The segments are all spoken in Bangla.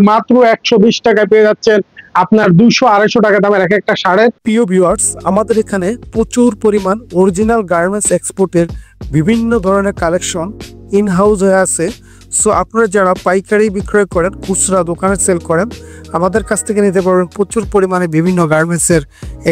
মাত্র 120 টাকায় পেয়ে যাচ্ছেন আপনার 200-250 টাকা দামের এক একটা শাড়ি। প্রিয় ভিউয়ার্স, আমাদের এখানে প্রচুর পরিমাণ অরিজিনাল গার্মেন্টস এক্সপোর্টের বিভিন্ন ধরনের কালেকশন ইন হাউস হয়ে আছে। সো আপনারা যারা পাইকারি বিক্রয় করেন, খুচরা দোকানে সেল করেন, আমাদের কাছ থেকে নিতে পারবেন প্রচুর পরিমাণে বিভিন্ন গার্মেন্টসের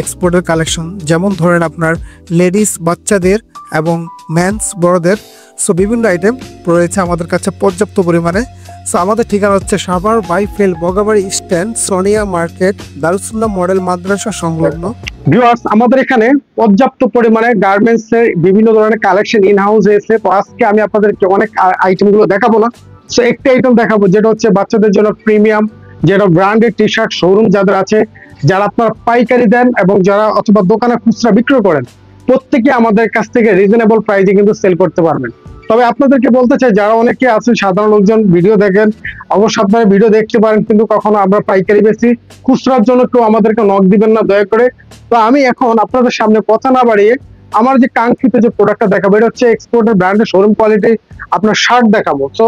এক্সপোর্টের কালেকশন। যেমন ধরেন আপনার লেডিস, বাচ্চাদের এবং মেন্স, বড়দের। সো বিভিন্ন আইটেম রয়েছে আমাদের কাছে পর্যাপ্ত পরিমাণে। সো আমাদের ঠিকানা হচ্ছে সাভার বাইফেল Bogabari stand, Sonia market, Darussunnah model Madrasa সংলগ্ন। ভিউয়ার্স, আমাদের এখানে পর্যাপ্ত পরিমাণে গার্মেন্টস এর বিভিন্ন ধরনের কালেকশন ইন হাউস এসে। তো আজকে আমি আপনাদেরকে অনেক আইটেম গুলো দেখাবো না, সো একটা আইটেম দেখাবো যেটা হচ্ছে বাচ্চাদের জন্য প্রিমিয়াম, যেটা ব্র্যান্ডেড টি শার্ট শোরুম যাদের আছে, যারা আপনারা পাইকারি দেন এবং যারা অথবা দোকানে খুচরা বিক্রয় করেন, প্রত্যেকে আমাদের কাছ থেকে রিজনেবল প্রাইসে কিন্তু সেল করতে পারবেন। তবে আপনাদেরকে বলতে চাই, যারা অনেকে আছেন সাধারণ লোকজন ভিডিও দেখেন, অবশ্যই আপনারা ভিডিও দেখতে পারেন, কিন্তু কখনো আমরা পাইকারি বেশি খুচরার জন্য কেউ আমাদেরকে নক দিবেন না দয়া করে। তো আমি এখন আপনাদের সামনে কথা না বাড়িয়ে আমার যে কাঙ্ক্ষিত যে প্রোডাক্টটা দেখাবো, এটা হচ্ছে এক্সপোর্টের ব্র্যান্ডের শোরুম কোয়ালিটি আপনার শার্ট দেখাবো। তো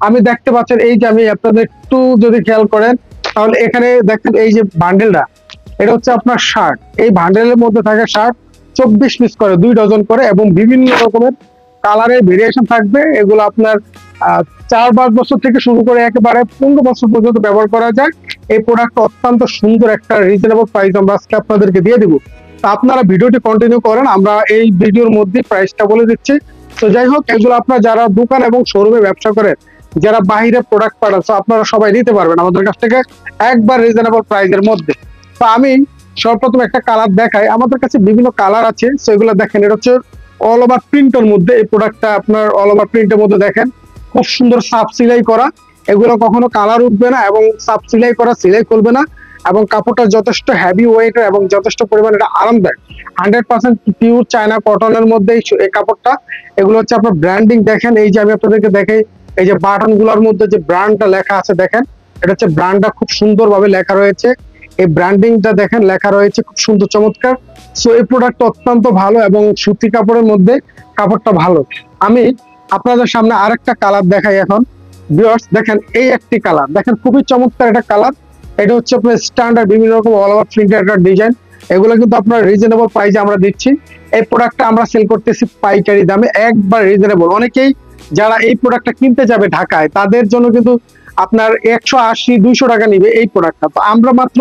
আমি দেখতে পাচ্ছেন, এই যে আমি আপনাদের একটু যদি খেয়াল করেন তাহলে এখানে দেখেন এই যে বান্ডেলটা, এটা হচ্ছে আপনার শার্ট। এই বান্ডেলের মধ্যে থাকে শার্ট 24 পিস করে, 2 ডজন করে, এবং বিভিন্ন রকমের কালারের ভেরিয়েশন থাকবে। এগুলো আপনার 4-5 বছর থেকে শুরু করে একেবারে 15 বছর পর্যন্ত ব্যবহার করা যায়। এই প্রোডাক্টটা অত্যন্ত সুন্দর একটা রিজনেবল প্রাইস আমরা আজকে আপনাদেরকে দিয়ে দিব। তো আপনারা ভিডিওটি কন্টিনিউ করেন, আমরা এই ভিডিওর মধ্যে প্রাইসটা বলে দিচ্ছি। তো যাই হোক, এগুলো আপনারা যারা দোকান এবং শোরুমে ব্যবসা করেন, যারা বাইরে প্রোডাক্ট পাঠান, তো আপনারা সবাই নিতে পারবেন আমাদের কাছ থেকে একবার রিজনেবল প্রাইসের মধ্যে। তো আমি সর্বপ্রথম একটা কালার দেখাই। আমাদের কাছে বিভিন্ন কালার আছে, সেগুলো দেখেন। এটা হচ্ছে অল ওভার প্রিন্টের মধ্যে এই প্রোডাক্টটা, আপনার অল ওভার প্রিন্টের মধ্যে দেখেন খুব সুন্দর সাফ সিলাই করা। এগুলো কখনো কালার উঠবে না এবং সাফ সিলাই করা, সিলাই করবে না, এবং কাপড়টা যথেষ্ট হেভি ওয়েট এবং যথেষ্ট পরিমাণে এটা আরামদায়ক। 100% পিওর চায়না কটনের মধ্যে এই কাপড়টা। এগুলো হচ্ছে আপনার ব্র্যান্ডিং দেখেন। এই যে আমি আপনাদেরকে দেখাই, এই যে বাটন গুলোর মধ্যে যে ব্র্যান্ডটা লেখা আছে দেখেন, এটা হচ্ছে ব্র্যান্ডটা খুব সুন্দরভাবে লেখা রয়েছে। এই ব্র্যান্ডিংটা দেখেন লেখা রয়েছে খুব সুন্দর, চমৎকার। সো এই প্রোডাক্ট অত্যন্ত ভালো এবং সুতি কাপড়ের মধ্যে কাপড়টা ভালো। আমি আপনাদের সামনে আরেকটা কালার দেখাই এখন। ভিউয়ার্স দেখেন, এই একটি কালার দেখেন, খুবই চমৎকার একটা কালার। এটা হচ্ছে আপনার স্ট্যান্ডার্ড বিভিন্ন রকম অল ওভার প্রিন্টের একটা ডিজাইন। এগুলো কিন্তু আপনার রিজনেবল প্রাইসে আমরা দিচ্ছি। এই প্রোডাক্টটা আমরা সেল করতেছি পাইকারি দামে, একবার রিজনেবল। অনেকেই যারা এই প্রোডাক্টটা কিনতে যাবে ঢাকায়, তাদের জন্য কিন্তু আপনার 180-200 টাকা নিবে এই প্রোডাক্টটা। তো আমরা মাত্র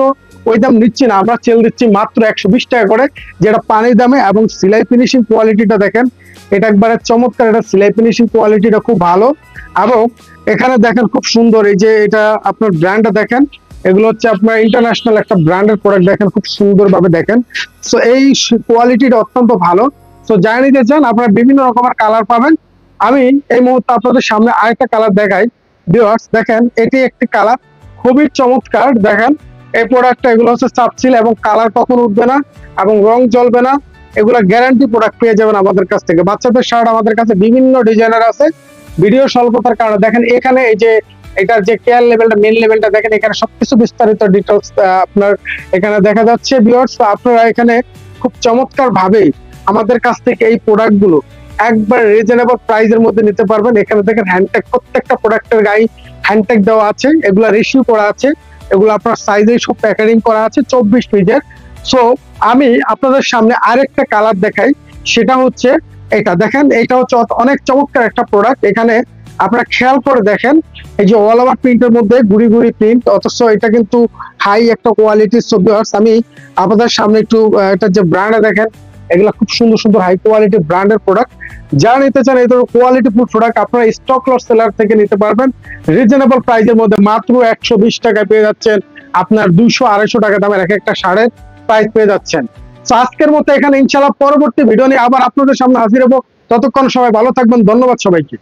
ওই দাম নিচ্ছি না, আমরা সেল দিচ্ছি মাত্র 120 টাকা করে, যেটা পানির দামে। এবং সেলাই ফিনিশিং কোয়ালিটিটা দেখেন, এটা একবারে চমৎকার। এটা সেলাই ফিনিশিং কোয়ালিটিটা খুব ভালো। এবং এখানে দেখেন খুব সুন্দর, এই যে এটা আপনার ব্র্যান্ডটা দেখেন, এগুলো হচ্ছে আপনার ইন্টারন্যাশনাল একটা ব্র্যান্ডের প্রোডাক্ট দেখেন, খুব সুন্দরভাবে দেখেন। সো এই কোয়ালিটিটা অত্যন্ত ভালো। সো যারা নিতে চান আপনারা বিভিন্ন রকমের কালার পাবেন। আমি এই মুহূর্তে আপনাদের সামনে আরেকটা কালার দেখাই। ভিউয়ার্স দেখেন, এটি একটি কালার খুবই চমৎকার। দেখেন এই প্রোডাক্টটা, এগুলো হচ্ছে সাবসিল এবং কালার কখনো উঠবে না এবং রং জ্বলবে না। এগুলো গ্যারান্টি প্রোডাক্ট পেয়ে যাবেন আমাদের কাছ থেকে। বাচ্চাদের শার্ট আমাদের কাছে বিভিন্ন ডিজাইনের আছে। ভিডিও স্বল্পতার কারণে দেখেন এখানে এই যে এটার যে কেয়ার লেভেলটা, মেন লেভেলটা দেখেন, এখানে সবকিছু বিস্তারিত ডিটেলস আপনার এখানে দেখা যাচ্ছে। ভিউয়ার্স, আপনারা এখানে খুব চমৎকার ভাবে আমাদের কাছ থেকে এই প্রোডাক্ট গুলো একবার রিজনেবল প্রাইসের মধ্যে নিতে পারবেন। এখানে দেখেন হ্যান্ডট্যাগ, প্রত্যেকটা প্রোডাক্টের গায়ে হ্যান্ডট্যাগ দেওয়া আছে, এগুলা রেশিও করা আছে, এগুলো আপনার সাইজে সব প্যাকেজিং করা আছে 24 পিসের। সো আমি আপনাদের সামনে আরেকটা কালার দেখাই, সেটা হচ্ছে এটা দেখেন। এটা হচ্ছে অনেক চমৎকার একটা প্রোডাক্ট। এখানে আপনারা খেয়াল করে দেখেন, এই যে অল ওভার প্রিন্টের মধ্যে গুড়ি গুড়ি প্রিন্ট, অথচ এটা কিন্তু হাই একটা কোয়ালিটির। সো ভিউয়ার্স, আমি আপনাদের সামনে একটু এটা যে ব্র্যান্ডে দেখেন, এগুলো খুব সুন্দর সুন্দর হাই কোয়ালিটি ব্র্যান্ডের প্রোডাক্ট। যারা নিতে চান এই ধরনের কোয়ালিটি ফুল প্রোডাক্ট, আপনারা স্টক লট সেলার থেকে নিতে পারবেন রিজনেবল প্রাইসের মধ্যে। মাত্র 120 টাকায় পেয়ে যাচ্ছেন আপনার 200-250 টাকা দামের এক একটা শাড়ির প্রাইস পেয়ে যাচ্ছেন। তো আজকের মতো এখানে ইনশাআল্লাহ পরবর্তী ভিডিও নিয়ে আবার আপনাদের সামনে হাজির হবো। ততক্ষণ সবাই ভালো থাকবেন। ধন্যবাদ সবাইকে।